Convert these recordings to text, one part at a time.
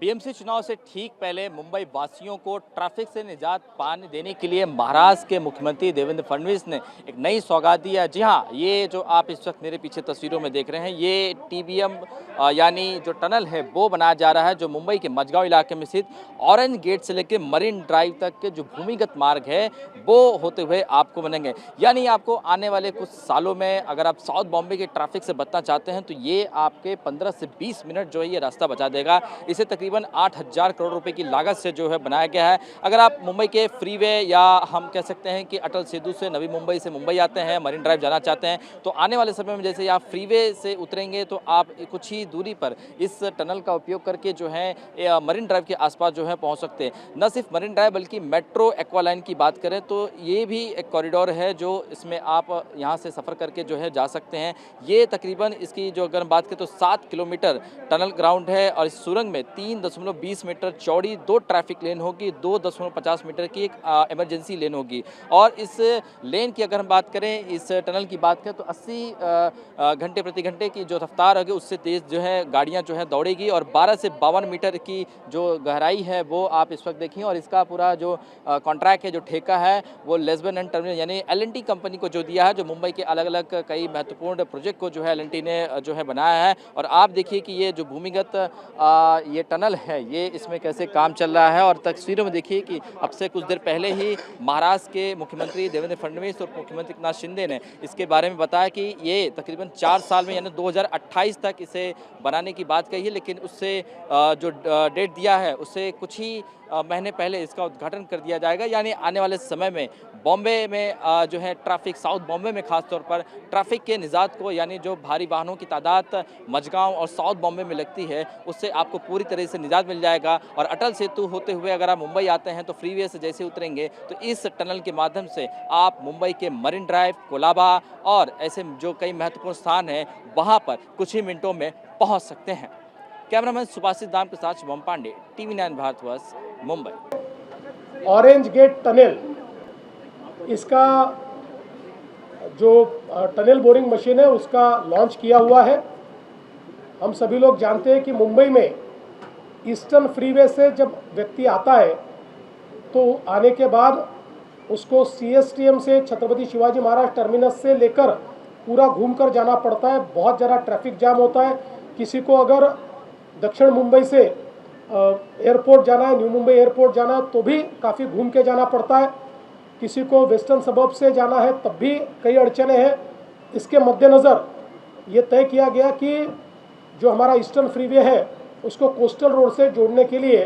BMC चुनाव से ठीक पहले मुंबई वासियों को ट्रैफिक से निजात पाने देने के लिए महाराष्ट्र के मुख्यमंत्री देवेंद्र फडणवीस ने एक नई सौगात दी है। जी हाँ, ये जो आप इस वक्त मेरे पीछे तस्वीरों में देख रहे हैं, ये टीबीएम यानी जो टनल है वो बनाया जा रहा है, जो मुंबई के मझगांव इलाके में स्थित ऑरेंज गेट से लेकर मरीन ड्राइव तक के जो भूमिगत मार्ग है वो होते हुए आपको बनेंगे। यानी आपको आने वाले कुछ सालों में अगर आप साउथ बॉम्बे के ट्रैफिक से बचना चाहते हैं तो ये आपके 15 से 20 मिनट जो है ये रास्ता बचा देगा। इसे तकरीबन 8,000 करोड़ रुपए की लागत से जो है बनाया गया है। अगर आप मुंबई के फ्रीवे या हम कह सकते हैं कि अटल सेतु से नवी मुंबई से मुंबई आते हैं, मरीन ड्राइव जाना चाहते हैं, तो आने वाले समय में जैसे आप फ्रीवे से उतरेंगे तो आप कुछ ही दूरी पर इस टनल का उपयोग करके जो है मरीन ड्राइव के आसपास जो है पहुंच सकते हैं। न सिर्फ मरीन ड्राइव बल्कि मेट्रो एक्वा लाइन की बात करें तो ये भी एक कॉरिडोर है जो इसमें आप यहाँ से सफ़र करके जो है जा सकते हैं। ये तकरीबन इसकी जो अगर बात करें तो 7 किलोमीटर टनल ग्राउंड है और इस सुरंग में 3.20 मीटर चौड़ी 2 ट्रैफिक लेन होगी, 2.50 मीटर की एक इमरजेंसी लेन होगी। और इस लेन की अगर हम बात करें, इस टनल की बात करें तो 80 घंटे प्रति घंटे की जो रफ्तार होगी उससे तेज़ जो है गाड़ियाँ जो है दौड़ेगी। और 12 से 52 मीटर की जो गहराई है वो आप इस वक्त देखिए। और इसका पूरा जो कॉन्ट्रैक्ट है, जो ठेका है, वो लेस्बियन एंड टर्मिनल यानी एल&टी कंपनी को जो दिया है, जो मुंबई के अलग अलग कई महत्वपूर्ण प्रोजेक्ट को जो है एल&टी ने जो है बनाया है। और आप देखिए कि ये जो भूमिगत ये टनल है ये इसमें कैसे काम चल रहा है। और तस्वीरों में देखिए कि अब से कुछ देर पहले ही महाराष्ट्र के मुख्यमंत्री देवेंद्र फडणवीस और मुख्यमंत्री एकनाथ शिंदे ने इसके बारे में बताया कि ये तकरीबन 4 साल में यानी 2028 तक इसे बनाने की बात कही है। लेकिन उससे जो डेट दिया है उससे कुछ ही महीने पहले इसका उद्घाटन कर दिया जाएगा। यानी आने वाले समय में बॉम्बे में जो है ट्रैफिक, साउथ बॉम्बे में खास तौर पर ट्रैफिक के निजात को, यानी जो भारी वाहनों की तादाद मझगांव और साउथ बॉम्बे में लगती है उससे आपको पूरी तरह से निजात मिल जाएगा। और अटल सेतु होते हुए अगर आप मुंबई आते हैं तो फ्रीवे से जैसे उतरेंगे तो इस टनल के माध्यम से आप मुंबई के मरीन ड्राइव, कोलाबा और ऐसे जो कई महत्वपूर्ण स्थान हैं वहाँ पर कुछ ही मिनटों में पहुँच सकते हैं। कैमरामैन सुभाषित दाम के साथ Shubham Pandey, TV9 Bharatvarsh, Mumbai. Orange gate tunnel, इसका जो टनल बोरिंग मशीन है उसका लॉन्च किया हुआ है। हम सभी लोग जानते हैं कि मुंबई में ईस्टर्न फ्रीवे से जब व्यक्ति आता है तो आने के बाद उसको CSTM से छत्रपति शिवाजी महाराज टर्मिनस से लेकर पूरा घूमकर जाना पड़ता है। बहुत ज़्यादा ट्रैफिक जाम होता है। किसी को अगर दक्षिण मुंबई से एयरपोर्ट जाना है, न्यू मुंबई एयरपोर्ट जाना है तो भी काफ़ी घूम के जाना पड़ता है। किसी को वेस्टर्न सबर्ब से जाना है तब भी कई अड़चने हैं। इसके मद्देनज़र ये तय किया गया कि जो हमारा ईस्टर्न फ्रीवे है उसको कोस्टल रोड से जोड़ने के लिए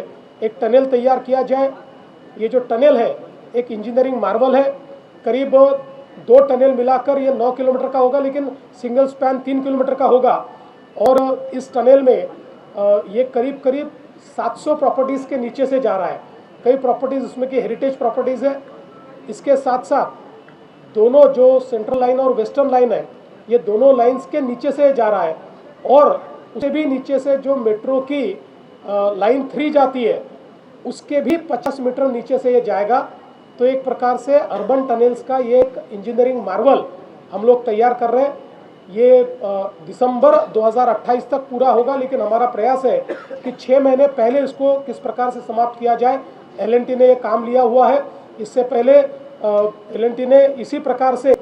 एक टनल तैयार किया जाए। ये जो टनल है एक इंजीनियरिंग मार्वल है। करीब 2 टनल मिलाकर ये 9 किलोमीटर का होगा, लेकिन सिंगल स्पैन 3 किलोमीटर का होगा। और इस टनल में ये करीब 700 प्रॉपर्टीज़ के नीचे से जा रहा है। कई प्रॉपर्टीज़ उसमें की हेरिटेज प्रॉपर्टीज़ है। इसके साथ साथ दोनों जो सेंट्रल लाइन और वेस्टर्न लाइन है ये दोनों लाइंस के नीचे से जा रहा है। और उससे भी नीचे से जो मेट्रो की लाइन 3 जाती है उसके भी 50 मीटर नीचे से ये जाएगा। तो एक प्रकार से अर्बन टनल्स का ये एक इंजीनियरिंग मार्वल हम लोग तैयार कर रहे हैं। ये दिसंबर 2028 तक पूरा होगा, लेकिन हमारा प्रयास है कि 6 महीने पहले इसको किस प्रकार से समाप्त किया जाए। एल&टी ने ये काम लिया हुआ है। इससे पहले एल&टी ने इसी प्रकार से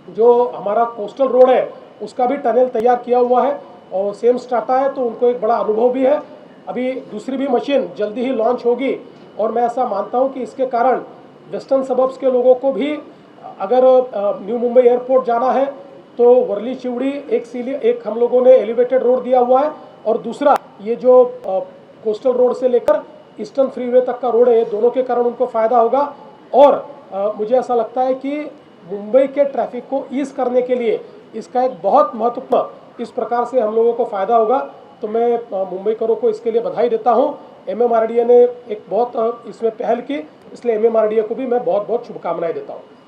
जो हमारा कोस्टल रोड है उसका भी टनल तैयार किया हुआ है और सेम स्टार्टा है, तो उनको एक बड़ा अनुभव भी है। अभी दूसरी भी मशीन जल्दी ही लॉन्च होगी और मैं ऐसा मानता हूं कि इसके कारण वेस्टर्न सबर्ब्स के लोगों को भी अगर न्यू मुंबई एयरपोर्ट जाना है तो वर्ली चिवड़ी एक हम लोगों ने एलिवेटेड रोड दिया हुआ है। और दूसरा ये जो कोस्टल रोड से लेकर ईस्टर्न फ्रीवे तक का रोड है, ये दोनों के कारण उनको फ़ायदा होगा। और मुझे ऐसा लगता है कि मुंबई के ट्रैफिक को ईज करने के लिए इसका एक बहुत महत्वपूर्ण इस प्रकार से हम लोगों को फ़ायदा होगा। तो मैं मुंबईकरों को इसके लिए बधाई देता हूं। MMRDA ने एक बहुत इसमें पहल की, इसलिए MMRDA को भी मैं बहुत बहुत शुभकामनाएं देता हूं।